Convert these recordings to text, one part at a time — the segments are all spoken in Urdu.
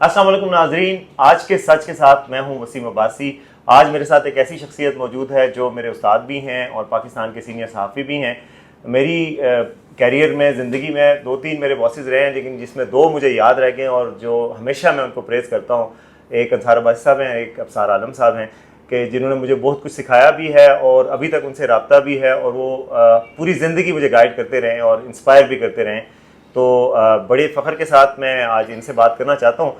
السلام علیکم ناظرین، آج کے سچ کے ساتھ میں ہوں وسیم عباسی۔ آج میرے ساتھ ایک ایسی شخصیت موجود ہے جو میرے استاد بھی ہیں اور پاکستان کے سینئر صحافی بھی ہیں۔ میری کیریئر میں، زندگی میں 2-3 میرے باسز رہے ہیں، لیکن جس میں 2 مجھے یاد رہ گئے اور جو ہمیشہ میں ان کو پریز کرتا ہوں۔ ایک انصار عباسی صاحب ہیں، ایک ابصار عالم صاحب ہیں، کہ جنہوں نے مجھے بہت کچھ سکھایا بھی ہے اور ابھی تک ان سے رابطہ بھی ہے، اور وہ پوری زندگی مجھے گائیڈ کرتے رہے اور انسپائر بھی کرتے رہیں۔ تو بڑے فخر کے ساتھ میں آج ان سے بات کرنا چاہتا ہوں،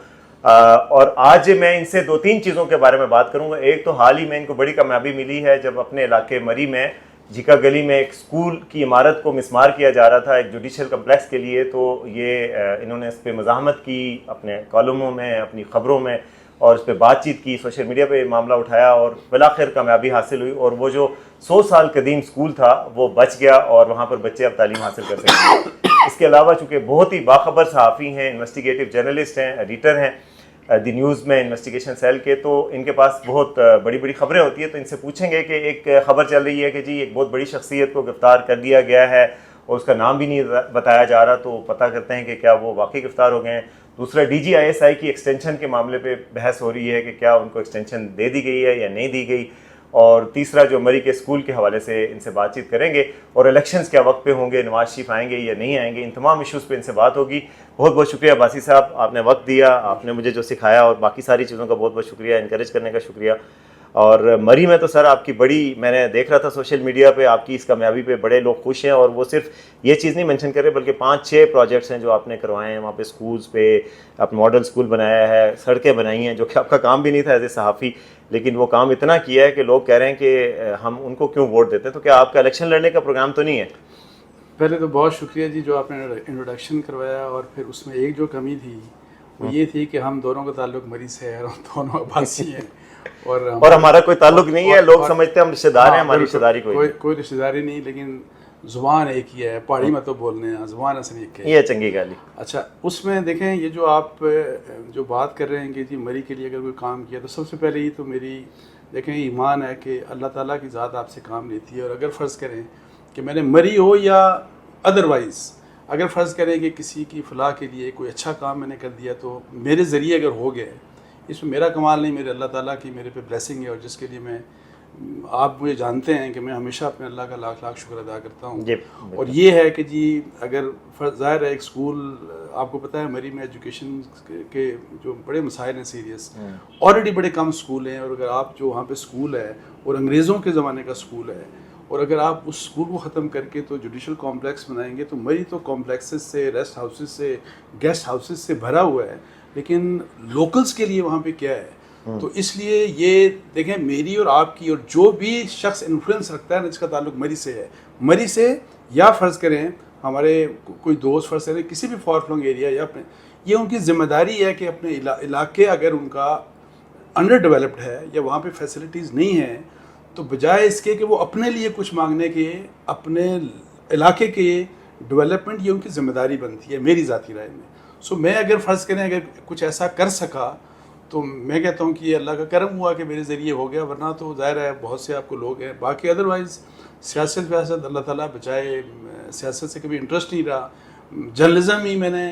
اور آج میں ان سے 2-3 چیزوں کے بارے میں بات کروں گا۔ ایک تو حال ہی میں ان کو بڑی کامیابی ملی ہے جب اپنے علاقے مری میں جھیکا گلی میں ایک سکول کی عمارت کو مسمار کیا جا رہا تھا ایک جوڈیشل کمپلیکس کے لیے، تو یہ انہوں نے اس پہ مزاحمت کی اپنے کالموں میں، اپنی خبروں میں، اور اس پہ بات چیت کی، سوشل میڈیا پہ معاملہ اٹھایا اور بالآخر کامیابی حاصل ہوئی، اور وہ جو 100 سال قدیم سکول تھا وہ بچ گیا اور وہاں پر بچے اب تعلیم حاصل کر سکتے ہیں۔ اس کے علاوہ چونکہ بہت ہی باخبر صحافی ہیں، انویسٹیگیٹو جرنلسٹ ہیں، ایڈیٹر ہیں دی نیوز میں انویسٹیگیشن سیل کے، تو ان کے پاس بہت بڑی بڑی خبریں ہوتی ہیں۔ تو ان سے پوچھیں گے کہ ایک خبر چل رہی ہے کہ جی ایک بہت بڑی شخصیت کو گرفتار کر لیا گیا ہے اور اس کا نام بھی نہیں بتایا جا رہا، تو پتہ کرتے ہیں کہ کیا وہ واقعی گرفتار ہو گئے ہیں۔ دوسرا DGISI کی ایکسٹینشن کے معاملے پہ بحث ہو رہی ہے کہ کیا ان کو ایکسٹینشن دے دی گئی ہے یا نہیں دی گئی، اور تیسرا جو مری کے اسکول کے حوالے سے ان سے بات چیت کریں گے، اور الیکشنز کیا وقت پہ ہوں گے، نواز شریف آئیں گے یا نہیں آئیں گے، ان تمام ایشوز پہ ان سے بات ہوگی۔ بہت بہت شکریہ عباسی صاحب، آپ نے وقت دیا، آپ نے مجھے جو سکھایا، اور باقی ساری چیزوں کا بہت بہت شکریہ، انکریج کرنے کا شکریہ۔ اور مری میں تو سر آپ کی بڑی، میں نے دیکھ رہا تھا سوشل میڈیا پہ آپ کی اس کامیابی پہ بڑے لوگ خوش ہیں، اور وہ صرف یہ چیز نہیں مینشن کر رہے بلکہ 5-6 پروجیکٹس ہیں جو آپ نے کروائے ہیں وہاں پہ، سکولز پہ آپ ماڈل سکول بنایا ہے، سڑکیں بنائی ہیں، جو کہ آپ کا کام بھی نہیں تھا ایز اے صحافی، لیکن وہ کام اتنا کیا ہے کہ لوگ کہہ رہے ہیں کہ ہم ان کو کیوں ووٹ دیتے ہیں۔ تو کیا آپ کا الیکشن لڑنے کا پروگرام تو نہیں ہے؟ پہلے تو بہت شکریہ جی جو آپ نے انٹروڈکشن کروایا، اور پھر اس میں ایک جو کمی تھی وہ یہ تھی کہ ہم دونوں کا تعلق مری سے ہے اور ہم دونوں عباسی ہیں، اور ہمارا کوئی تعلق نہیں ہے، لوگ سمجھتے ہیں ہم رشتہ دار ہیں، ہماری رشتہ داری کوئی رشتہ داری نہیں، لیکن زبان ایک ہی ہے، پہاڑی میں تو بولنے ہیں، زبان اصل ایک ہے، یہ چنگی گالی۔ اچھا اس میں دیکھیں یہ جو آپ جو بات کر رہے ہیں کہ جی مری کے لیے اگر کوئی کام کیا، تو سب سے پہلے یہ تو میری دیکھیں ایمان ہے کہ اللہ تعالیٰ کی ذات آپ سے کام لیتی ہے، اور اگر فرض کریں کہ میں نے مری ہو یا ادروائز، اگر فرض کریں کہ کسی کی فلاح کے لیے کوئی اچھا کام میں نے کر دیا تو میرے ذریعے اگر ہو گئے، اس میں میرا کمال نہیں، میرے اللہ تعالیٰ کی میرے پہ بلیسنگ ہے، اور جس کے لیے میں، آپ مجھے جانتے ہیں کہ میں ہمیشہ اپنے اللہ کا لاکھ لاکھ شکر ادا کرتا ہوں۔ اور یہ ہے کہ جی اگر ظاہر ہے ایک سکول، آپ کو پتہ ہے مری میں ایجوکیشن کے جو بڑے مسائل ہیں سیریس، آلریڈی بڑے کم سکول ہیں، اور اگر آپ جو وہاں پہ سکول ہے اور انگریزوں کے زمانے کا سکول ہے، اور اگر آپ اس سکول کو ختم کر کے تو جوڈیشل کمپلیکس بنائیں گے، تو مری تو کمپلیکسز سے، ریسٹ ہاؤسز سے، گیسٹ ہاؤسز سے بھرا ہوا ہے، لیکن لوکلز کے لیے وہاں پہ کیا ہے؟ تو اس لیے یہ دیکھیں میری اور آپ کی، اور جو بھی شخص انفلوئنس رکھتا ہے نا، جس کا تعلق مری سے ہے، مری سے، یا فرض کریں ہمارے کوئی دوست، فرض کریں کسی بھی فار فلنگ ایریا، یا اپنے، یہ ان کی ذمہ داری ہے کہ اپنے علاقے اگر ان کا انڈر ڈیولپڈ ہے یا وہاں پہ فیسلٹیز نہیں ہیں، تو بجائے اس کے کہ وہ اپنے لیے کچھ مانگنے کے، اپنے علاقے کے ڈیولپمنٹ، یہ ان کی ذمہ داری بنتی ہے میری ذاتی رائے میں۔ سو میں اگر فرض کریں اگر کچھ ایسا کر سکا تو میں کہتا ہوں کہ یہ اللہ کا کرم ہوا کہ میرے ذریعے ہو گیا، ورنہ تو ظاہر ہے بہت سے آپ کو لوگ ہیں، باقی ادروائز سیاست اللہ تعالیٰ بچائے، سیاست سے کبھی انٹرسٹ نہیں رہا، جرنلزم ہی میں نے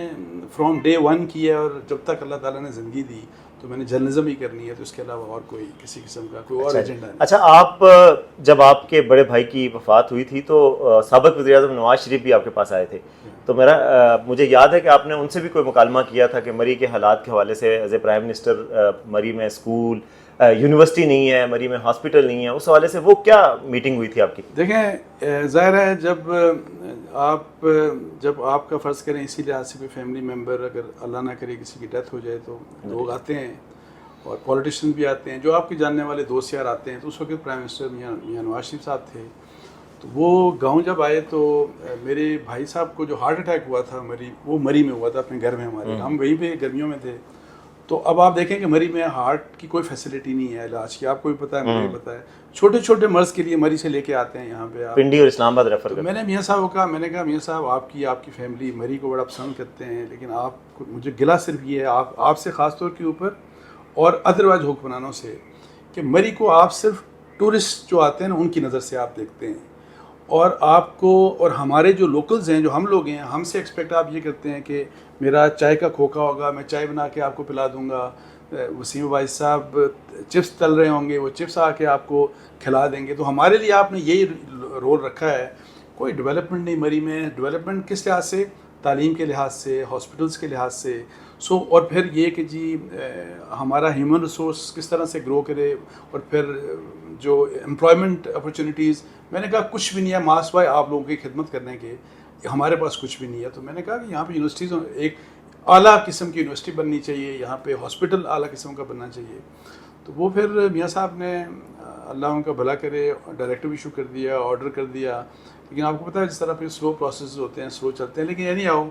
فرام ڈے 1 کیا، اور جب تک اللہ تعالیٰ نے زندگی دی تو میں نے جرنلزم ہی کرنی ہے، تو اس کے علاوہ اور کوئی کسی قسم کا کوئی اور ایجنڈا نہیں۔ اچھا، آپ جب آپ کے بڑے بھائی کی وفات ہوئی تھی تو سابق وزیر اعظم نواز شریف بھی آپ کے پاس آئے تھے، تو مجھے یاد ہے کہ آپ نے ان سے بھی کوئی مکالمہ کیا تھا کہ مری کے حالات کے حوالے سے، ایز اے پرائم منسٹر، مری میں اسکول، یونیورسٹی نہیں ہے، مری میں ہاسپٹل نہیں ہے، اس حوالے سے وہ کیا میٹنگ ہوئی تھی آپ کی؟ دیکھیں ظاہر ہے جب آپ کا فرض کریں اسی لحاظ سے کوئی فیملی ممبر اگر اللہ نہ کرے کسی کی ڈیتھ ہو جائے، تو لوگ آتے ہیں اور پولیٹیشین بھی آتے ہیں، جو آپ کے جاننے والے دوست یار آتے ہیں، تو اس وقت پرائم منسٹر میاں نواز شریف صاحب تھے، تو وہ گاؤں جب آئے تو میرے بھائی صاحب کو جو ہارٹ اٹیک ہوا تھا وہ مری میں ہوا تھا، اپنے گھر میں، ہمارے ہم وہیں پہ گرمیوں میں تھے، تو اب آپ دیکھیں کہ مری میں ہارٹ کی کوئی فیسلٹی نہیں ہے علاج کی، آپ کو بھی پتہ ہے، مجھے بھی پتہ ہے، چھوٹے چھوٹے مرض کے لیے مری سے لے کے آتے ہیں یہاں پہ، پنڈی اور اسلام آباد ریفر کرتے ہیں۔ میں نے میاں صاحب کو کہا، میں نے کہا میاں صاحب آپ کی فیملی مری کو بڑا پسند کرتے ہیں، لیکن آپ مجھے گلہ صرف یہ ہے آپ سے خاص طور کے اوپر اور ادروائز حکمرانوں سے، کہ مری کو آپ صرف ٹورسٹ جو آتے ہیں نا ان کی نظر سے آپ دیکھتے ہیں، اور آپ کو اور ہمارے جو لوکلز ہیں جو ہم لوگ ہیں ہم سے ایکسپیکٹ آپ یہ کرتے ہیں کہ میرا چائے کا کھوکا ہوگا، میں چائے بنا کے آپ کو پلا دوں گا، وسیم بھائی صاحب چپس تل رہے ہوں گے، وہ چپس آ کے آپ کو کھلا دیں گے. تو ہمارے لیے آپ نے یہی رول رکھا ہے. کوئی ڈیولپمنٹ نہیں مری میں. ڈیولپمنٹ کس لحاظ سے؟ تعلیم کے لحاظ سے، ہاسپٹلس کے لحاظ سے. اور پھر یہ کہ جی ہمارا ہیومن ریسورس کس طرح سے گرو کرے، اور پھر جو امپلائمنٹ اپرچونیٹیز. میں نے کہا کچھ بھی نہیں ہے ماس بھائی آپ لوگوں کی خدمت کرنے کے، ہمارے پاس کچھ بھی نہیں ہے. تو میں نے کہا کہ یہاں پہ یونیورسٹیز ایک اعلیٰ قسم کی یونیورسٹی بننی چاہیے، یہاں پہ ہاسپٹل اعلیٰ قسم کا بننا چاہیے. تو وہ پھر میاں صاحب نے اللہ ان کا بھلا کرے ڈائریکٹو ایشو کر دیا، آرڈر کر دیا. لیکن آپ کو پتہ ہے جس طرح پہ سلو پروسیس ہوتے ہیں، سلو چلتے ہیں. لیکن یہ نہیں آؤ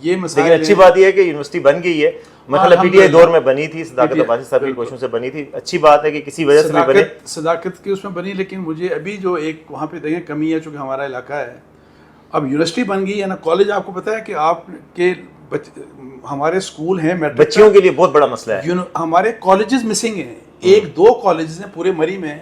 یہ مسائل. لیکن اچھی بات یہ ہے کہ یونیورسٹی بن گئی ہے. مطلب پی ٹی آئی دور میں بنی تھی، صداقت عباسی صاحب کی کوششوں سے بنی تھی. اچھی بات ہے کہ کسی وجہ سے بھی بنے. صداقت کی اس میں بنی. لیکن مجھے ابھی جو ایک وہاں پہ دیکھیں کمی ہے، چونکہ ہمارا علاقہ ہے اب یونیورسٹی بن گئی ہے نا. کالج آپ کو پتہ ہے کہ آپ کے ہمارے اسکول ہیں بچیوں کے لیے بہت بڑا مسئلہ ہے. ہمارے کالجز مسنگ ہیں. 1-2 کالجز ہیں پورے مری میں.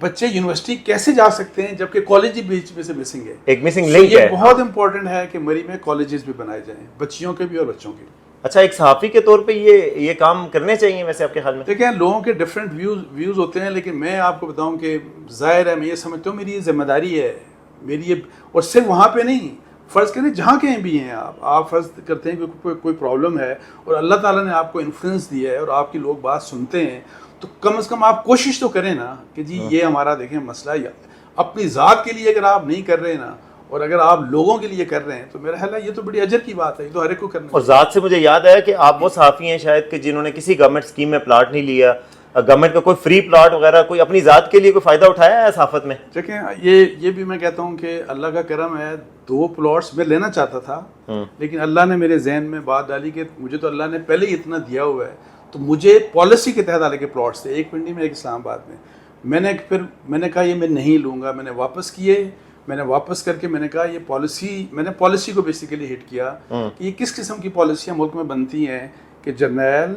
بچے یونیورسٹی کیسے جا سکتے ہیں جبکہ کالج ہی بیچ میں سے مسنگ ہے. ایک مسنگ لنک ہے. یہ بہت امپورٹنٹ ہے کہ مری میں کالجز بھی بنائے جائیں، بچیوں کے بھی اور بچوں کے بھی. اچھا، ایک صحافی کے طور پہ یہ کام کرنے چاہیے ویسے آپ کے خیال میں؟ دیکھیں لوگوں کے ڈفرینٹ ویوز ہوتے ہیں، لیکن میں آپ کو بتاؤں کہ ظاہر ہے میں یہ سمجھتا ہوں میری یہ ذمہ داری ہے میری یہ. اور صرف وہاں پہ نہیں، فرض کریں جہاں کہیں بھی ہیں آپ فرض کرتے ہیں کہ کوئی پرابلم ہے اور اللہ تعالیٰ نے آپ کو انفلوئنس دیا ہے اور آپ کی لوگ بات سنتے ہیں، تو کم از کم آپ کوشش تو کریں نا کہ جی یہ ہمارا دیکھیں مسئلہ. اپنی ذات کے لیے اگر آپ نہیں کر رہے نا، اور اگر آپ لوگوں کے لیے کر رہے ہیں، تو میرا خیال ہے یہ تو بڑی اجر کی بات ہے. یہ تو ہر ایک کو کرنا ہے. اور ذات سے مجھے یاد آیا کہ آپ وہ صحافی ہیں شاید کہ جنہوں نے کسی گورنمنٹ اسکیم میں پلاٹ نہیں لیا، گورنمنٹ کا کوئی فری پلاٹ وغیرہ، کوئی اپنی ذات کے لیے کوئی فائدہ اٹھایا ہے صحافت میں؟ دیکھیں یہ بھی میں کہتا ہوں کہ اللہ کا کرم ہے. 2 پلاٹس میں لینا چاہتا تھا، لیکن اللہ نے میرے ذہن میں بات ڈالی کہ مجھے تو اللہ نے پہلے ہی اتنا دیا ہوا ہے، تو مجھے پالیسی کے تحت کے پلاٹس تھے، ایک پنڈی میں ایک اسلام آباد میں. میں نے کہا یہ میں نہیں لوں گا. میں نے واپس کیے. میں نے واپس کر کے میں نے کہا یہ پالیسی، میں نے پالیسی کو بیسیکلی ہٹ کیا کہ یہ کس قسم کی پالیسیاں ملک میں بنتی ہیں کہ جرنیل،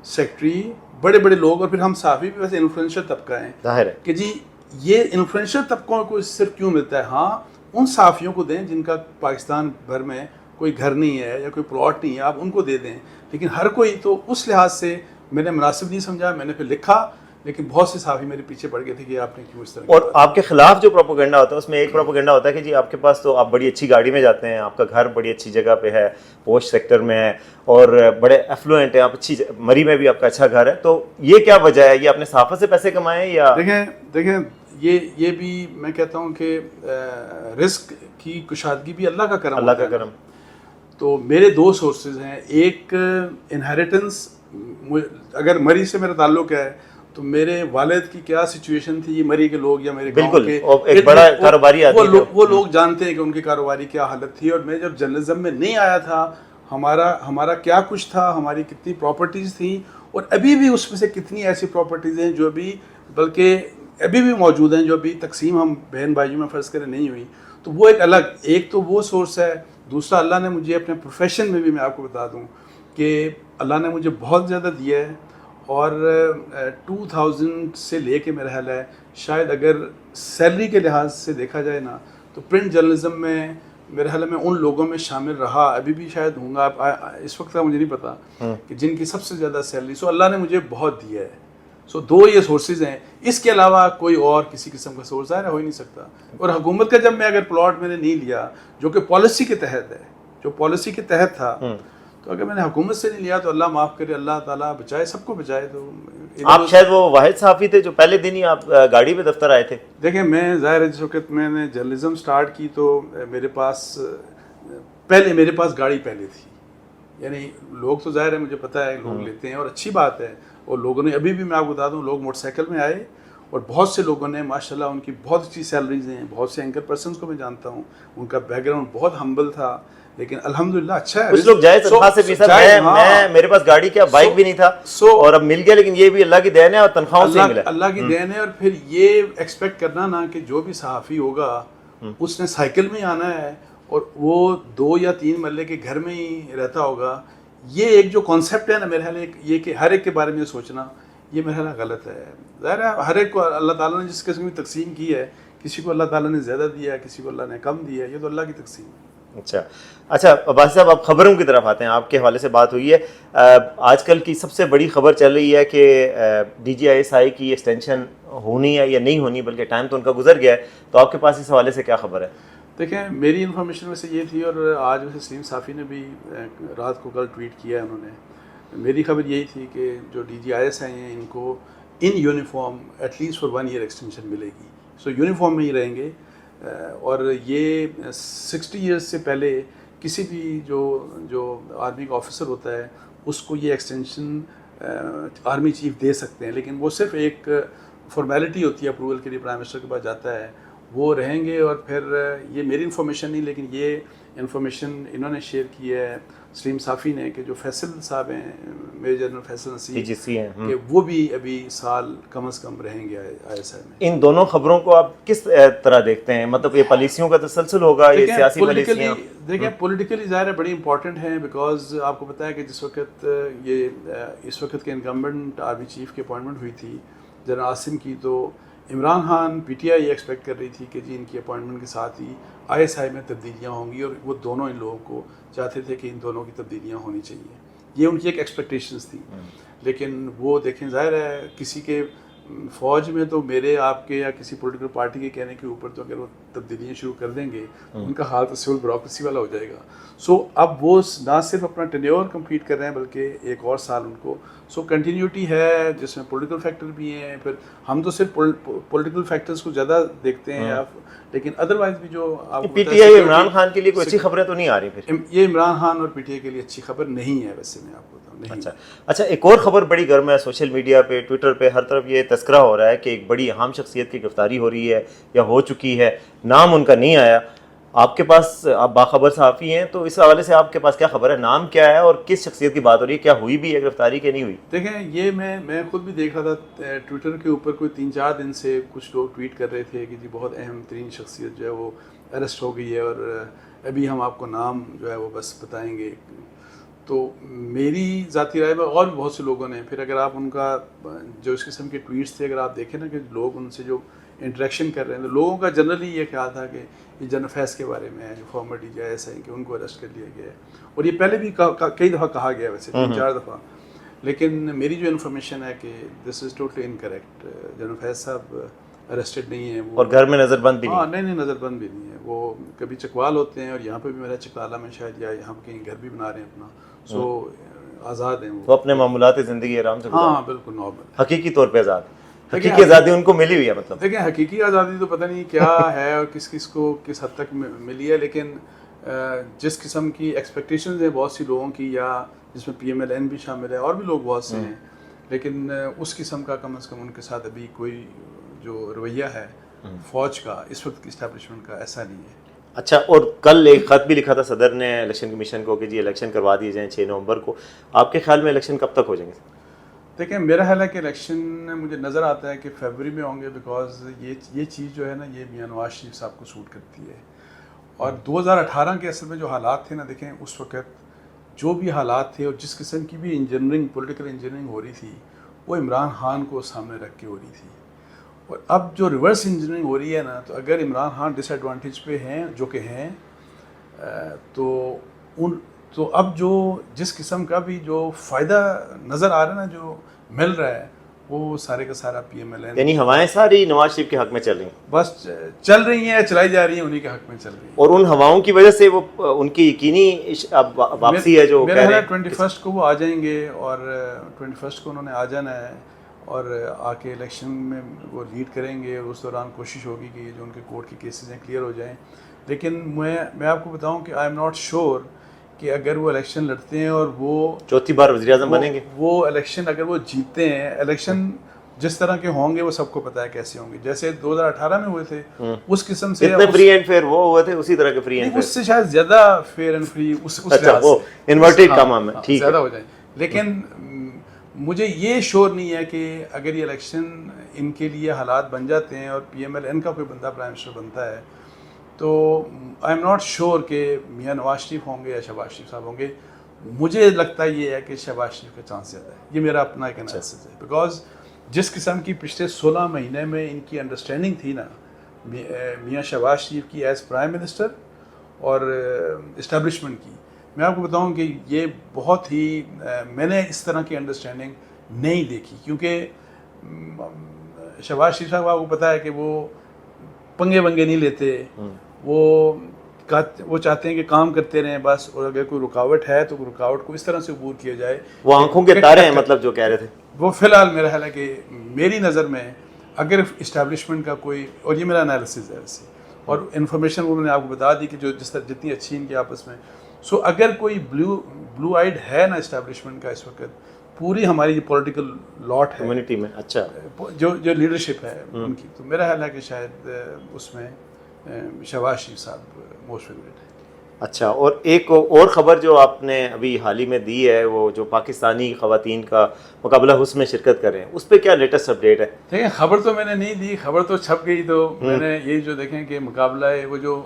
سیکٹری، بڑے بڑے لوگ، اور پھر ہم صحافی بھی ویسے انفلوئنشل طبقہ ہیں، ظاہر ہے کہ جی یہ انفلوئنشل طبقوں کو صرف کیوں ملتا ہے. ہاں ان صحافیوں کو دیں جن کا پاکستان بھر میں کوئی گھر نہیں ہے یا کوئی پلاٹ نہیں ہے، آپ ان کو دے دیں. لیکن ہر کوئی تو اس لحاظ سے میں نے مناسب نہیں سمجھا. میں نے پھر لکھا، لیکن بہت سے صحافی میرے پیچھے پڑ گئے تھے کہ آپ نے کیوں اس طرح. اور آپ کے خلاف جو پروپیگنڈا ہوتا ہے اس میں ایک پروپیگنڈا ہوتا ہے کہ جی آپ کے پاس تو آپ بڑی اچھی گاڑی میں جاتے ہیں، آپ کا گھر بڑی اچھی جگہ پہ ہے، پوش سیکٹر میں ہے، اور بڑے ایفلوئنٹ ہیں آپ، اچھی مری میں بھی آپ کا اچھا گھر ہے. تو یہ کیا وجہ ہے؟ یہ آپ نے صحافت سے پیسے کمائے یا؟ دیکھیں یہ بھی میں کہتا ہوں کہ رزق کی کشادگی بھی اللہ کا کرم. اللہ کا کرم. تو میرے 2 سورسز ہیں. ایک انہیریٹنس، اگر مری سے میرا تعلق ہے تو میرے والد کی کیا سچویشن تھی، یہ مری کے لوگ یا میرے گاؤں کے ایک بڑا کاروباری آدمی، وہ لوگ جانتے ہیں کہ ان کی کاروباری کیا حالت تھی. اور میں جب جرنلزم میں نہیں آیا تھا، ہمارا کیا کچھ تھا، ہماری کتنی پراپرٹیز تھیں، اور ابھی بھی اس میں سے کتنی ایسی پراپرٹیز ہیں جو بلکہ ابھی بھی موجود ہیں جو ابھی تقسیم ہم بہن بھائیوں میں فرض کریں نہیں ہوئی. تو وہ ایک تو وہ سورس ہے. دوسرا اللہ نے مجھے اپنے پروفیشن میں بھی میں آپ کو بتا دوں کہ اللہ نے مجھے بہت زیادہ دیا ہے. اور 2000 سے لے کے میرا خیال ہے شاید اگر سیلری کے لحاظ سے دیکھا جائے نا، تو پرنٹ جرنلزم میں میرے خیال میں ان لوگوں میں شامل رہا، ابھی بھی شاید ہوں گا، اس وقت کا مجھے نہیں پتا، کہ جن کی سب سے زیادہ سیلری. اللہ نے مجھے بہت دیا ہے. 2 یہ سورسز ہیں. اس کے علاوہ کوئی اور کسی قسم کا سورس ہو ہی نہیں سکتا. اور حکومت کا جب میں اگر پلاٹ میں نے نہیں لیا جو کہ پالیسی کے تحت ہے، جو پالیسی کے تحت تھا، تو اگر میں نے حکومت سے نہیں لیا تو اللہ معاف کرے، اللہ تعالیٰ بچائے، سب کو بچائے. تو آپ شاید وہ واحد صحافی تھے جو پہلے دن ہی آپ گاڑی پہ دفتر آئے تھے. دیکھیں میں ظاہر ہے جس وقت میں نے جرنلزم سٹارٹ کی تو میرے پاس گاڑی پہلے تھی. یعنی لوگ تو ظاہر ہے مجھے پتہ ہے لوگ لیتے ہیں اور اچھی بات ہے. اور لوگوں نے ابھی بھی میں آپ کو بتا دوں لوگ موٹر سائیکل میں آئے، اور بہت سے لوگوں نے ماشاءاللہ ان کی بہت اچھی سیلریز ہیں. بہت سے اینکر پرسنز کو میں جانتا ہوں، ان کا بیک گراؤنڈ بہت ہمبل تھا، لیکن الحمدللہ اچھا ہے. کچھ لوگ جائے تنخواہ سے بھی، سر میں میرے پاس گاڑی کیا بائک بھی نہیں تھا اور اب مل گیا، لیکن یہ بھی اللہ کی دین ہے اور تنخواہوں سے ملا. اللہ کی دین ہے. اور پھر یہ ایکسپیکٹ کرنا نا کہ جو بھی صحافی ہوگا اس نے سائیکل میں آنا ہے اور وہ 2 یا 3 مرلے کے گھر میں ہی رہتا ہوگا. یہ ایک جو کانسیپٹ ہے نا میرے خیال یہ کہ ہر ایک کے بارے میں سوچنا، یہ میرا خیال غلط ہے. ظاہر ہے ہر ایک کو اللہ تعالیٰ نے جس قسم کی تقسیم کی ہے کسی کو اللہ تعالیٰ نے زیادہ دیا ہے, کسی کو اللہ نے کم دیا ہے, یہ تو اللہ کی تقسیم ہے. اچھا عباسی صاحب, آپ خبروں کی طرف آتے ہیں. آپ کے حوالے سے بات ہوئی ہے, آج کل کی سب سے بڑی خبر چل رہی ہے کہ DGISI کی ایکسٹینشن ہونی ہے یا نہیں ہونی, بلکہ ٹائم تو ان کا گزر گیا ہے, تو آپ کے پاس اس حوالے سے کیا خبر ہے؟ دیکھیں, میری انفارمیشن ویسے یہ تھی, اور آج ویسے سلیم صافی نے بھی رات کو کل ٹویٹ کیا ہے انہوں نے. میری خبر یہی تھی کہ جو DGISI ہیں ان کو ان uniform at least for 1 year extension ملے گی. سو یونیفارم میں ہی رہیں گے, اور یہ 60 ایئرس سے پہلے کسی بھی جو آرمی کا آفیسر ہوتا ہے اس کو یہ ایکسٹینشن آرمی چیف دے سکتے ہیں, لیکن وہ صرف ایک فارمیلٹی ہوتی ہے, اپروول کے لیے پرائم منسٹر کے پاس جاتا ہے, وہ رہیں گے. اور پھر یہ میری انفارمیشن نہیں, لیکن یہ انفارمیشن انہوں نے شیئر کی ہے سلیم صافی نے, کہ جو فیصل صاحب ہیں, میجر جنرل فیصل نصیر ہیں, کہ وہ بھی ابھی سال کم از کم رہیں گے ISI میں. ان دونوں خبروں کو آپ کس طرح دیکتے ہیں؟ مطلب یہ پالیسیوں کا تسلسل ہوگا, یہ سیاسی پالیسیاں؟ دیکھیں, پولیٹیکلی ظاہر ہے بڑی امپورٹنٹ ہیں, بیکاز آپ کو پتہ ہے کہ جس وقت اس وقت کے انکمبنٹ آرمی چیف کی اپوائنٹمنٹ ہوئی تھی جنرل عاصم کی, تو عمران خان PTI یہ ایکسپیکٹ کر رہی تھی کہ جی ان کی اپوائنٹمنٹ کے ساتھ ہی ISI میں تبدیلیاں ہوں گی, اور وہ دونوں ان لوگوں کو چاہتے تھے کہ ان دونوں کی تبدیلیاں ہونی چاہیے. یہ ان کی ایک ایکسپیکٹیشنز تھی. لیکن وہ دیکھیں, ظاہر ہے کسی کے فوج میں تو میرے آپ کے یا کسی پولیٹیکل پارٹی کے کہنے کے اوپر تو اگر وہ تبدیلیاں شروع کر دیں گے ان کا حال تو سول بیوروکریسی والا ہو جائے گا. سو اب وہ نہ صرف اپنا ٹینیور کمپلیٹ کر رہے ہیں بلکہ ایک اور سال ان کو, سو کنٹینیوٹی ہے جس میں پولیٹیکل فیکٹر بھی ہیں. پھر ہم تو صرف پولیٹیکل فیکٹرز کو زیادہ دیکھتے ہیں, لیکن ادروائز بھی جو آپ PTI عمران خان کے لیے کوئی اچھی خبریں تو نہیں آ رہی پھر؟ یہ عمران خان اور PTI کے لیے اچھی خبر نہیں ہے ویسے, میں آپ کو بتاؤں. اچھا, ایک اور خبر بڑی گرم ہے, سوشل میڈیا پہ, ٹویٹر پہ, ہر طرف یہ تذکرہ ہو رہا ہے کہ ایک بڑی اہم شخصیت کی گرفتاری ہو رہی ہے یا ہو چکی ہے, نام ان کا نہیں آیا. آپ کے پاس, آپ باخبر صحافی ہیں, تو اس حوالے سے آپ کے پاس کیا خبر ہے, نام کیا ہے اور کس شخصیت کی بات ہو رہی ہے, کیا ہوئی بھی ہے گرفتاری کہ نہیں ہوئی؟ دیکھیں, یہ میں خود بھی دیکھ رہا تھا ٹویٹر کے اوپر, کوئی 3-4 دن سے کچھ لوگ ٹویٹ کر رہے تھے کہ جی بہت اہم ترین شخصیت جو ہے وہ اریسٹ ہو گئی ہے, اور ابھی ہم آپ کو نام جو ہے وہ بس بتائیں گے. تو میری ذاتی رائے میں, اور بھی بہت سے لوگوں نے, پھر اگر آپ ان کا جو اس قسم کے ٹویٹس تھے اگر آپ دیکھیں نا کہ لوگ ان سے جو انٹریکشن کر رہے ہیں, تو لوگوں کا جنرلی یہ خیال تھا کہ یہ جنرل فیض کے بارے میں ہے جو فارمر DGISI ہیں کہ ان کو اریسٹ کر لیا گیا ہے, اور یہ پہلے بھی کئی دفعہ کہا گیا ویسے 3-4 دفعہ. لیکن میری جو انفارمیشن ہے کہ دس از ٹوٹلی انکریکٹ, جنرل فیض صاحب اریسٹڈ نہیں ہیں, اور گھر میں نظر بند بھی نہیں؟ ہاں نہیں, نظر بند بھی نہیں ہے. وہ کبھی چکوال ہوتے ہیں, اور یہاں پہ بھی میرا چکالہ میں شاید, یا یہاں پہ کہیں گھر بھی بنا رہے ہیں اپنا, سو آزاد ہیں وہ اپنے معمولات زندگی آرام سے گزار. ہاں بالکل نارمل, حقیقی طور پہ آزاد, حقیقی آزادی ان کو ملی ہوئی ہے. مطلب دیکھیں, حقیقی آزادی تو پتہ نہیں کیا ہے اور کس کو کس حد تک ملی ہے, لیکن جس قسم کی ایکسپیکٹیشنز ہیں بہت سی لوگوں کی, یا جس میں PMLN بھی شامل ہے, اور بھی لوگ بہت سے ہیں, لیکن اس قسم کا کم از کم ان کے ساتھ ابھی کوئی جو رویہ ہے فوج کا اس وقت کی اسٹیبلشمنٹ کا ایسا نہیں ہے. اچھا, اور کل ایک خط بھی لکھا تھا صدر نے الیکشن کمیشن کو کہ جی الیکشن کروا دیے جائیں 6 نومبر کو. آپ کے خیال میں الیکشن کب تک ہو جائیں گے؟ دیکھیں, میرا خیال ہے کہ الیکشن مجھے نظر آتا ہے کہ فیبرری میں ہوں گے, بیکاز یہ چیز جو ہے نا, یہ میاں نواز شریف صاحب کو سوٹ کرتی ہے. اور 2018 کے اصل میں جو حالات تھے نا, دیکھیں اس وقت جو بھی حالات تھے اور جس قسم کی بھی انجینئرنگ, پولیٹیکل انجینئرنگ ہو رہی تھی, وہ عمران خان کو سامنے رکھ کے ہو رہی تھی. اور اب جو ریورس انجینئرنگ ہو رہی ہے نا, تو اگر عمران خان ڈس ایڈوانٹیج پہ ہیں جو کہ ہیں, تو اب جو جس قسم کا بھی جو فائدہ نظر آ رہا ہے نا, جو مل رہا ہے, وہ سارے کا سارا PMLN, یعنی ہوائیں ساری نواز شریف کے حق میں چل رہی ہیں, بس چل رہی ہیں, چلائی جا رہی ہیں, انہی کے حق میں چل رہی ہیں. اور ان ہواؤں کی وجہ سے وہ ان کی یقینی واپسی ہے جو میرا خیال ہے 21 کو وہ آ جائیں گے, اور 21 کو انہوں نے آ جانا ہے, اور آ کے الیکشن میں وہ لیڈ کریں گے, اور اس دوران کوشش ہوگی کہ جو ان کے کورٹ کے کیسز ہیں کلیئر ہو جائیں. لیکن میں آپ کو بتاؤں کہ آئی ایم ناٹ شیور کہ اگر وہ الیکشن لڑتے ہیں اور وہ چوتھی بار وزیر اعظم بنیں گے, وہ الیکشن اگر وہ جیتتے ہیں, الیکشن جس طرح کے ہوں گے وہ سب کو پتہ ہے کیسے ہوں گے, جیسے 2018 میں ہوئے تھے اس قسم سے, اتنے فری اینڈ فیئر وہ ہوئے تھے, اسی طرح کے فری اینڈ فیئر, اس سے شاید زیادہ فیئر اینڈ فری اس لحاظ وہ انورٹڈ کا معاملہ ٹھیک زیادہ ہو جائیں. لیکن مجھے یہ شور نہیں ہے کہ اگر یہ الیکشن ان کے لیے حالات بن جاتے ہیں اور PMLN کا کوئی بندہ پرائم منسٹر بنتا ہے, تو آئی ایم ناٹ شیور کہ میاں نواز شریف ہوں گے یا شہباز شریف صاحب ہوں گے. مجھے لگتا یہ ہے کہ شہباز شریف کا چانس زیادہ ہے. یہ میرا اپنا ایک انالیسس ہے, بیکاز جس قسم کی پچھلے 16 مہینے میں ان کی انڈرسٹینڈنگ تھی نا, میاں شہباز شریف کی ایز پرائم منسٹر اور اسٹیبلشمنٹ کی. میں آپ کو بتاؤں کہ یہ بہت ہی میں نے اس طرح کی انڈرسٹینڈنگ نہیں دیکھی, کیونکہ شہباز شریف صاحب آپ کو پتہ ہے کہ وہ پنگے ونگے نہیں لیتے, وہ چاہتے ہیں کہ کام کرتے رہیں بس, اور اگر کوئی رکاوٹ ہے تو رکاوٹ کو اس طرح سے عبور کیا جائے. وہ آنکھوں کے تارے ہیں مطلب جو کہہ رہے تھے وہ فی الحال میرا خیال ہے کہ میری نظر میں اگر اسٹیبلشمنٹ کا کوئی, اور یہ میرا انالیسز ہے ویسے, اور انفارمیشن انہوں نے آپ کو بتا دی کہ جو جس طرح جتنی اچھی ان کی آپس میں, سو اگر کوئی بلو آئیڈ ہے نا اسٹیبلشمنٹ کا اس وقت, پوری ہماری جو پولیٹیکل لاٹ ہے کمیونٹی میں, اچھا جو لیڈرشپ ہے ان کی, تو میرا خیال ہے کہ شاید اس میں شہباز شریف صاحب موسٹ فیوریٹ ہے. اچھا, اور ایک اور خبر جو آپ نے ابھی حال ہی میں دی ہے, وہ جو پاکستانی خواتین کا مقابلہ حسن میں شرکت کر رہے ہیں, اس پہ کیا لیٹسٹ اپڈیٹ ہے؟ دیکھیں خبر تو میں نے نہیں دی, خبر تو چھپ گئی, تو میں نے یہی جو دیکھیں کہ مقابلہ ہے وہ جو,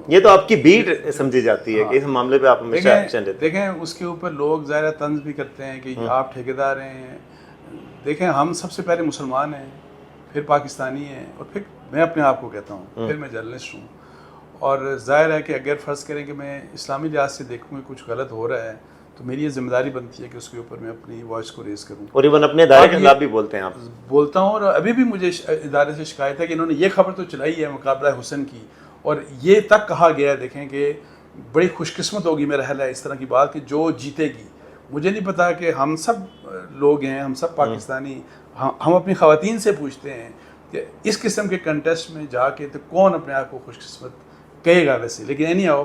یہ تو آپ کی بیٹ سمجھی جاتی ہے کہ اس معاملے پہ آپ ہمیشہ ایکشن لیتے ہیں. دیکھیں اس کے اوپر لوگ ظاہر طنز بھی کرتے ہیں کہ آپ ٹھیکیدار ہیں. دیکھیں ہم سب سے پہلے مسلمان ہیں, پھر پاکستانی ہیں, اور پھر میں اپنے آپ کو کہتا ہوں پھر میں جرنلسٹ ہوں. اور ظاہر ہے کہ اگر فرض کریں کہ میں اسلامی لحاظ سے دیکھوں کہ کچھ غلط ہو رہا ہے, تو میری یہ ذمہ داری بنتی ہے کہ اس کے اوپر میں اپنی وائس کو ریز کروں. اور ایون اپنے ادارے کے خلاف بھی بولتے ہیں آپ؟ بولتا ہوں, اور ابھی بھی مجھے ادارے سے شکایت ہے کہ انہوں نے یہ خبر تو چلائی ہے مقابلہ حسن کی, اور یہ تک کہا گیا ہے, دیکھیں کہ بڑی خوش قسمت ہوگی میرا خیال ہے اس طرح کی بات کہ جو جیتے گی. مجھے نہیں پتا کہ ہم سب لوگ ہیں, ہم سب پاکستانی, ہم اپنی خواتین سے پوچھتے ہیں کہ اس قسم کے کنٹیسٹ میں جا کے تو کون اپنے آپ کو خوش قسمت کہے گا ویسے. لیکن اینی ہاؤ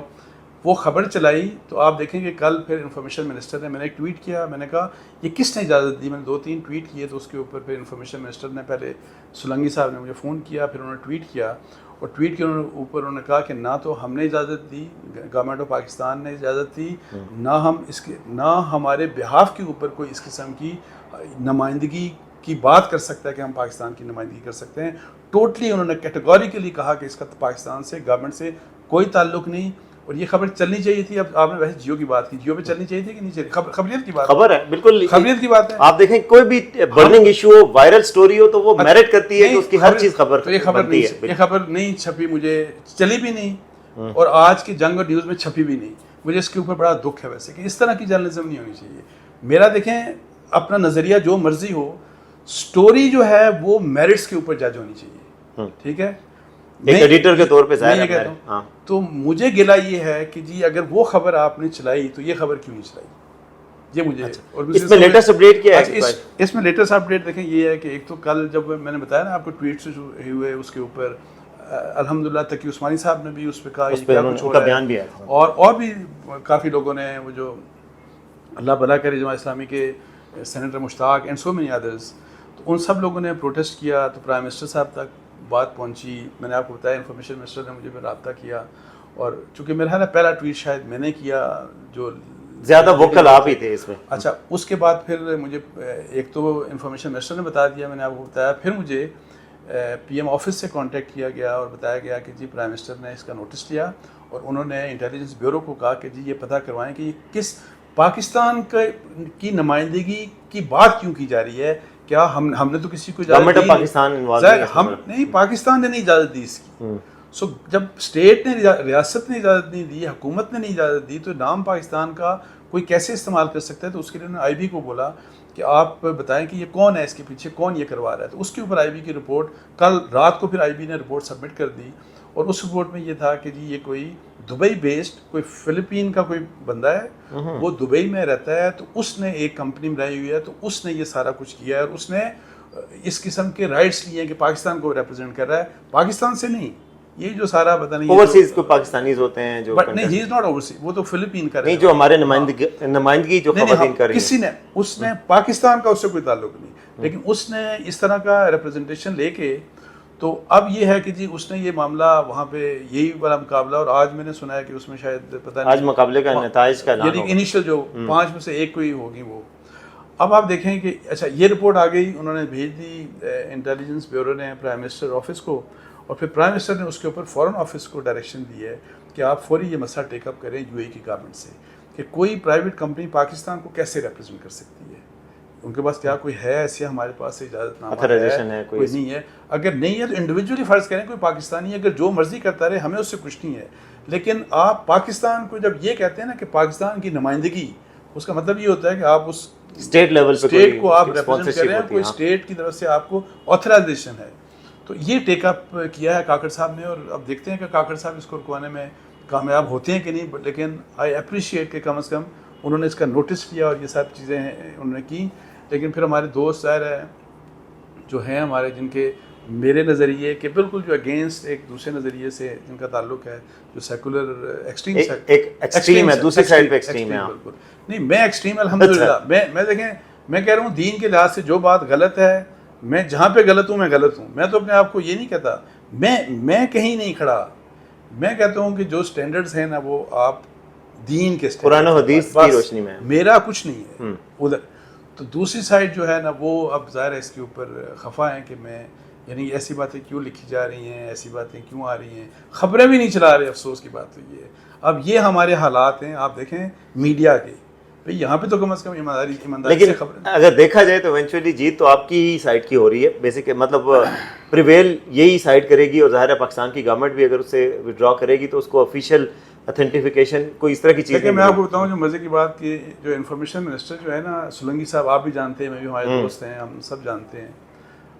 وہ خبر چلائی, تو آپ دیکھیں کہ کل پھر انفارمیشن منسٹر نے, میں نے ایک ٹویٹ کیا, میں نے کہا یہ کس نے اجازت دی, میں نے 2-3 ٹویٹ کیے, تو اس کے اوپر پھر انفارمیشن منسٹر نے, پہلے سولنگی صاحب نے مجھے فون کیا, پھر انہوں نے ٹویٹ کیا, اور ٹویٹ کے اوپر انہوں نے کہا کہ نہ تو ہم نے اجازت دی, گورنمنٹ آف پاکستان نے اجازت دی, نہ ہمارے بہاف کے اوپر کوئی اس قسم کی نمائندگی کی بات کر سکتا ہے کہ ہم پاکستان کی نمائندگی کر سکتے ہیں. ٹوٹلی انہوں نے کیٹیگوریکلی کہا کہ اس کا پاکستان سے, گورنمنٹ سے کوئی تعلق نہیں. اور یہ خبر چلنی چاہیے تھی. اب آپ نے ویسے جیو کی بات کی, جیو پہ چلنی چاہیے تھی کہ نہیں چاہیے, خبریت کی بات, خبر ہے, بالکل خبریت کی بات ہے. آپ دیکھیں کوئی بھی برننگ ایشو ہو, وائرل سٹوری ہو, تو وہ میرٹ کرتی ہے کہ اس کی ہر چیز خبر بنتی ہے. یہ خبر نہیں چھپی, مجھے چلی بھی نہیں, اور آج کی جنگ اور نیوز میں چھپی بھی نہیں. مجھے اس کے اوپر بڑا دکھ ہے ویسے, کہ اس طرح کی جرنلزم نہیں ہونی چاہیے. میرا دیکھیں اپنا نظریہ جو مرضی ہو, سٹوری جو ہے وہ میرٹس کے اوپر جج ہونی چاہیے. ٹھیک ہے, ایک ایڈیٹر کے طور پہ ظاہر ہے. تو مجھے گلہ یہ ہے کہ جی اگر وہ خبر آپ نے چلائی تو یہ خبر کیوں نہیں چلائی, یہ مجھے. اور اس میں لیٹسٹ اپڈیٹ کیا ہے؟ اس میں لیٹسٹ اپڈیٹ دیکھیں یہ ہے کہ ایک تو کل جب میں نے بتایا نا آپ کو ٹویٹ سے ہوئے, اس کے اوپر الحمدللہ تقی عثمانی صاحب نے بھی اس پہ کہا کیا کچھ ہو رہا ہے, اور بھی کافی لوگوں نے, وہ جو اللہ بھلا کرے جماعت اسلامی کے senator Mushtaq and so many others, تو ان سب لوگوں نے پروٹیسٹ کیا. تو پرائم منسٹر صاحب تک بات پہنچی. میں نے آپ کو بتایا انفارمیشن منسٹر نے مجھے پھر رابطہ کیا, اور چونکہ میرا خیال ہے پہلا ٹویٹ شاید میں نے کیا, جو زیادہ ووکل آپ ہی تھے اس میں. اچھا, اس کے بعد پھر مجھے ایک تو انفارمیشن منسٹر نے بتا دیا, میں نے آپ کو بتایا, پھر مجھے پی ایم آفس سے کانٹیکٹ کیا گیا اور بتایا گیا کہ جی پرائم منسٹر نے اس کا نوٹس لیا, اور انہوں نے انٹیلیجنس بیورو کو کہا کہ جی یہ پتہ کروائیں کہ یہ کس پاکستان کی نمائندگی کی بات کیوں کی جا رہی ہے. کیا ہم نے تو کسی کو اجازت دی نہیں, ہم نہیں, پاکستان نے نہیں اجازت دی اس کی. سو جب اسٹیٹ نے, ریاست نے اجازت نہیں دی, حکومت نے نہیں اجازت دی, تو نام پاکستان کا کوئی کیسے استعمال کر سکتا ہے. تو اس کے لیے انہوں نے آئی بی کو بولا کہ آپ بتائیں کہ یہ کون ہے, اس کے پیچھے کون یہ کروا رہا ہے. تو اس کے اوپر آئی بی کی رپورٹ, کل رات کو پھر آئی بی نے رپورٹ سبمٹ کر دی, اور اس رپورٹ میں یہ تھا کہ جی یہ کوئی دبئی بیسڈ کوئی فلپین کا کوئی بندہ ہے, وہ دبئی میں رہتا ہے, تو اس نے ایک کمپنی بنائی ہوئی ہے, تو اس نے یہ سارا کچھ کیا ہے, اور اس نے اس قسم کے رائٹس لیے ہیں کہ پاکستان کو ریپرزینٹ کر رہا ہے, پاکستان سے نہیں. یہ جو سارا پتہ نہیں, اوورسیز کو پاکستانیز ہوتے ہیں جو, بٹ نہیں, ہی از ناٹ اوورسیز, وہ تو فلپین کا نہیں, جو ہمارے نمائندگی جو خواتین کر رہی ہیں, کسی نے, اس نے پاکستان کا اس سے کوئی تعلق نہیں, لیکن اس نے اس طرح کا ریپرزنٹیشن لے کے. تو اب یہ ہے کہ جی اس نے یہ معاملہ وہاں پہ یہی والا مقابلہ, اور آج میں نے سنا ہے کہ اس میں شاید پتہ نہیں آج مقابلے کا نتائج کا اعلان ہوگا, یعنی انیشیل جو 5 میں سے ایک کوئی ہوگی وہ. اب آپ دیکھیں کہ اچھا یہ رپورٹ آ گئی, انہوں نے بھیج دی انٹیلیجنس بیورو نے پرائم منسٹر آفس کو, اور پھر پرائم منسٹر نے اس کے اوپر فورن آفس کو ڈائریکشن دی ہے کہ آپ فوری یہ مسئلہ ٹیک اپ کریں یو اے کی گورنمنٹ سے, کہ کوئی پرائیویٹ کمپنی پاکستان کو کیسے ریپرزینٹ کر سکتی ہے. ان کے پاس کیا کوئی ہے ایسے ہمارے پاس اجازت نامہ Authorization ہے کوئی نہیں ہے. اگر نہیں ہے تو انڈیویجولی فرض کریں کوئی پاکستانی اگر جو مرضی کرتا رہے ہمیں اس سے کچھ نہیں ہے. لیکن آپ پاکستان کو جب یہ کہتے ہیں نا کہ پاکستان کی نمائندگی, اس کا مطلب یہ ہوتا ہے کہ آپ اس اسٹیٹ لیول پہ اسٹیٹ کو آپ ریپرزینٹ کر رہے ہیں, کوئی اسٹیٹ کی طرف سے آپ کو آتھرائزیشن ہے. تو یہ ٹیک اپ کیا ہے کاکڑ صاحب نے, اور اب دیکھتے ہیں کہ کاکڑ صاحب اس کو رکوانے میں کامیاب ہوتے ہیں کہ نہیں. لیکن آئی اپریشیٹ کہ کم از کم انہوں نے اس کا نوٹس لیا اور یہ سب چیزیں انہوں نے کی. لیکن پھر ہمارے دوست ظاہر ہے جو ہیں ہمارے, جن کے میرے نظریے کے بالکل جو اگینسٹ ایک دوسرے نظریے سے جن کا تعلق ہے, جو سیکولر ایکسٹریم ہے, دوسری سائڈ پہ ایکسٹریم ہے. بالکل نہیں, میں ایکسٹریم الحمدللہ, میں دیکھیں میں کہہ رہا ہوں دین کے لحاظ سے جو بات غلط ہے, میں جہاں پہ غلط ہوں میں غلط ہوں. میں تو اپنے آپ کو یہ نہیں کہتا, میں کہیں نہیں کھڑا. میں کہتا ہوں کہ جو سٹینڈرڈز ہیں نا وہ آپ دین کے قرآن و حدیث کی روشنی میں, میرا کچھ نہیں ہے ادھر. تو دوسری سائڈ جو ہے نا وہ اب ظاہر ہے اس کے اوپر خفا ہیں کہ میں یعنی ایسی باتیں کیوں لکھی جا رہی ہیں, ایسی باتیں کیوں آ رہی ہیں, خبریں بھی نہیں چلا رہے. افسوس کی بات تو یہ ہے. اب یہ ہمارے حالات ہیں, آپ دیکھیں میڈیا کے, بھئی یہاں پہ تو کم از کم ایمانداری لیکن سے خبریں. اگر دیکھا جائے تو ایونچولی جیت تو آپ کی ہی سائڈ کی ہو رہی ہے بیسک, مطلب پریویل یہی سائڈ کرے گی. اور ظاہر ہے پاکستان کی گورنمنٹ بھی اگر اس سے ودرا کرے گی تو اس کو آفیشیل اتھینٹیفیکیشن کوئی اس طرح کی چیز نہیں. میں آپ کو بتاؤں جو مزے کی بات کہ جو انفارمیشن منسٹر جو ہے نا سولنگی صاحب, آپ بھی جانتے ہیں, میں بھی, ہمارے دوست ہیں, ہم سب جانتے ہیں.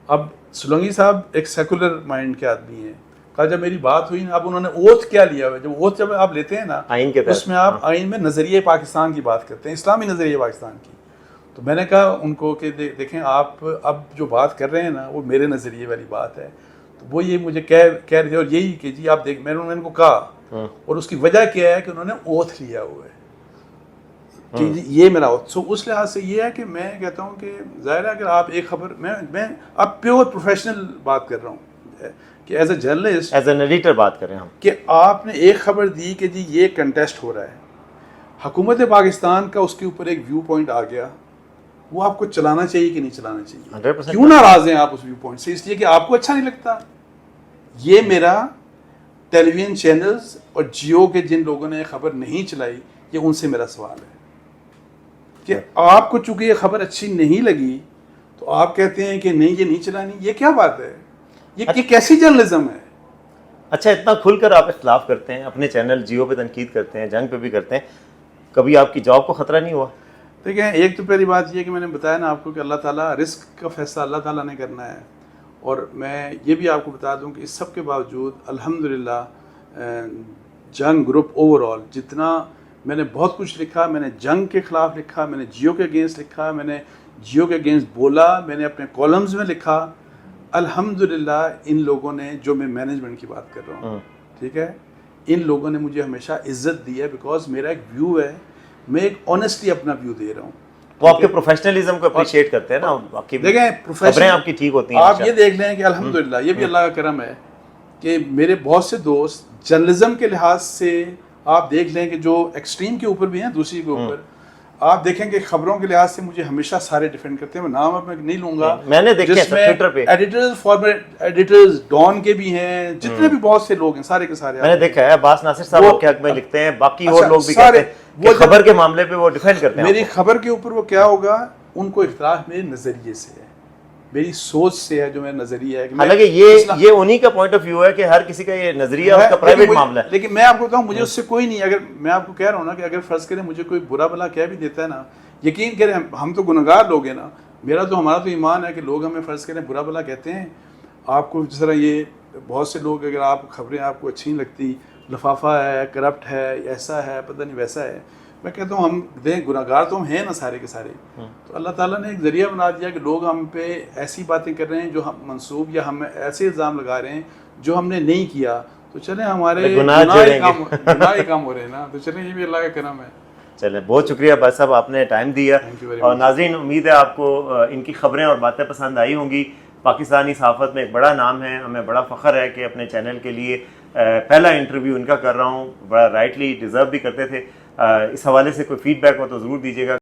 اب سولنگی صاحب ایک سیکولر مائنڈ کے آدمی ہیں. کہا جب میری بات ہوئی نا, اب انہوں نے اوتھ کیا لیا ہوا ہے, جب اوتھ جب آپ لیتے ہیں نا آئین کے تحت, اس میں آپ آئین میں نظریہ پاکستان کی بات کرتے ہیں, اسلامی نظریہ پاکستان کی. تو میں نے کہا ان کو کہ دیکھیں آپ اب جو بات کر رہے ہیں نا وہ میرے نظریے والی بات ہے. تو وہ یہ مجھے کہہ رہے تھے, اور یہی کہ جی آپ دیکھ, میں نے ان کو کہا, اور اس کی وجہ کیا ہے کہ انہوں نے اوتھ لیا ہوا ہے کہ یہ میرا اوتھ. سو اس لحاظ سے یہ ہے کہ میں کہتا ہوں کہ ظاہر ہے اگر آپ ایک خبر, میں اب پیور پروفیشنل بات کر رہا ہوں کہ as a journalist, as an editor بات کریں ہم, کہ آپ نے ایک خبر دی کہ جی یہ کنٹیسٹ ہو رہا ہے, حکومت پاکستان کا اس کے اوپر ایک ویو پوائنٹ آ گیا, وہ آپ کو چلانا چاہیے کہ نہیں چلانا چاہیے؟ 100%. کیوں ناراض ہیں آپ اس ویو پوائنٹ سے؟ اس لیے کہ آپ کو اچھا نہیں لگتا. یہ میرا ٹیلی ویژن چینلز اور جیو کے جن لوگوں نے خبر نہیں چلائی, یہ ان سے میرا سوال ہے کہ آپ کو چونکہ یہ خبر اچھی نہیں لگی تو آپ کہتے ہیں کہ نہیں یہ نہیں چلانی. یہ کیا بات ہے؟ یہ کیسی جرنلزم ہے؟ اچھا اتنا کھل کر آپ اختلاف کرتے ہیں, اپنے چینل جیو پہ تنقید کرتے ہیں, جنگ پہ بھی کرتے ہیں, کبھی آپ کی جاب کو خطرہ نہیں ہوا؟ دیکھیں ایک تو پہلی بات یہ کہ میں نے بتایا نا آپ کو کہ اللہ تعالیٰ, رزق کا فیصلہ اللہ تعالیٰ نے کرنا ہے. اور میں یہ بھی آپ کو بتا دوں کہ اس سب کے باوجود الحمدللہ جنگ گروپ اوور آل جتنا میں نے بہت کچھ لکھا, میں نے جنگ کے خلاف لکھا, میں نے جیو کے اگینسٹ لکھا, میں نے جیو کے اگینسٹ بولا, میں نے اپنے کالمز میں لکھا. الحمدللہ ان لوگوں نے, جو میں مینجمنٹ کی بات کر رہا ہوں, ٹھیک ہے, ان لوگوں نے مجھے ہمیشہ عزت دی ہے, بیکاز میرا ایک ویو ہے, میں ایک آنیسٹلی اپنا ویو دے رہا ہوں. وہ آپ کے پروفیشنلزم کو اپریشیٹ کرتے ہیں نا, دیکھیں خبریں آپ کی ٹھیک ہوتی ہیں. آپ یہ دیکھ لیں کہ الحمدللہ یہ بھی اللہ کا کرم ہے کہ میرے بہت سے دوست جرنلزم کے لحاظ سے آپ دیکھ لیں کہ جو ایکسٹریم کے اوپر بھی ہیں, دوسری کے اوپر آپ دیکھیں کہ خبروں کے لحاظ سے مجھے ہمیشہ سارے ڈیفینڈ کرتے ہیں. میں نام اب میں نہیں لوں گا, میں نے دیکھے ٹویٹر پہ ایڈیٹرز, فارمر ایڈیٹرز ڈان کے بھی ہیں, جتنے بھی بہت سے لوگ ہیں سارے کے سارے میں نے دیکھا ہے. عباس ناصر صاحب آپ کے حق میں لکھتے ہیں, باقی اور لوگ بھی کہتے ہیں کہ خبر کے معاملے پہ وہ ڈیفینڈ کرتے ہیں. میری خبر کے اوپر وہ کیا ہوگا, ان کو اختلاف میرے نظریے سے ہے, میری سوچ سے ہے, جو میرا نظریہ ہے. حالانکہ یہ انہی کا پوائنٹ آف ویو ہے کہ ہر کسی کا یہ نظریہ اس کا پرائیویٹ معاملہ ہے. لیکن میں آپ کو بتاؤں مجھے اس سے کوئی نہیں, اگر میں آپ کو کہہ رہا ہوں نا کہ اگر فرض کریں مجھے کوئی برا بلا کہہ بھی دیتا ہے نا, یقین کریں ہم تو گنہگار لوگ ہیں نا, ہمارا تو ایمان ہے کہ لوگ ہمیں فرض کریں برا بلا کہتے ہیں. آپ کو جس طرح یہ بہت سے لوگ, اگر آپ خبریں آپ کو اچھی نہیں لگتی, لفافہ ہے, کرپٹ ہے, ایسا ہے, پتہ نہیں ویسا ہے, میں کہتا ہوں ہم گنہگار تو ہم ہیں نا سارے کے سارے. تو اللہ تعالیٰ نے ایک ذریعہ بنا دیا کہ لوگ ہم پہ ایسی باتیں کر رہے ہیں جو ہم منسوب, یا ہم ایسے الزام لگا رہے ہیں جو ہم نے نہیں کیا. تو چلیں ہمارے گناہ کام ہو رہے ہیں نا, تو چلیں یہ بھی اللہ کا کرم ہے. چلیں بہت شکریہ بھائی صاحب, آپ نے ٹائم دیا. اور ناظرین امید ہے آپ کو ان کی خبریں اور باتیں پسند آئی ہوں گی. پاکستانی صحافت میں ایک بڑا نام ہے, ہمیں بڑا فخر ہے کہ اپنے چینل کے لیے پہلا انٹرویو ان کا کر رہا ہوں. بڑا رائٹلی ڈیزرو بھی کرتے تھے. اس حوالے سے کوئی فیڈ بیک ہو تو ضرور دیجیے گا.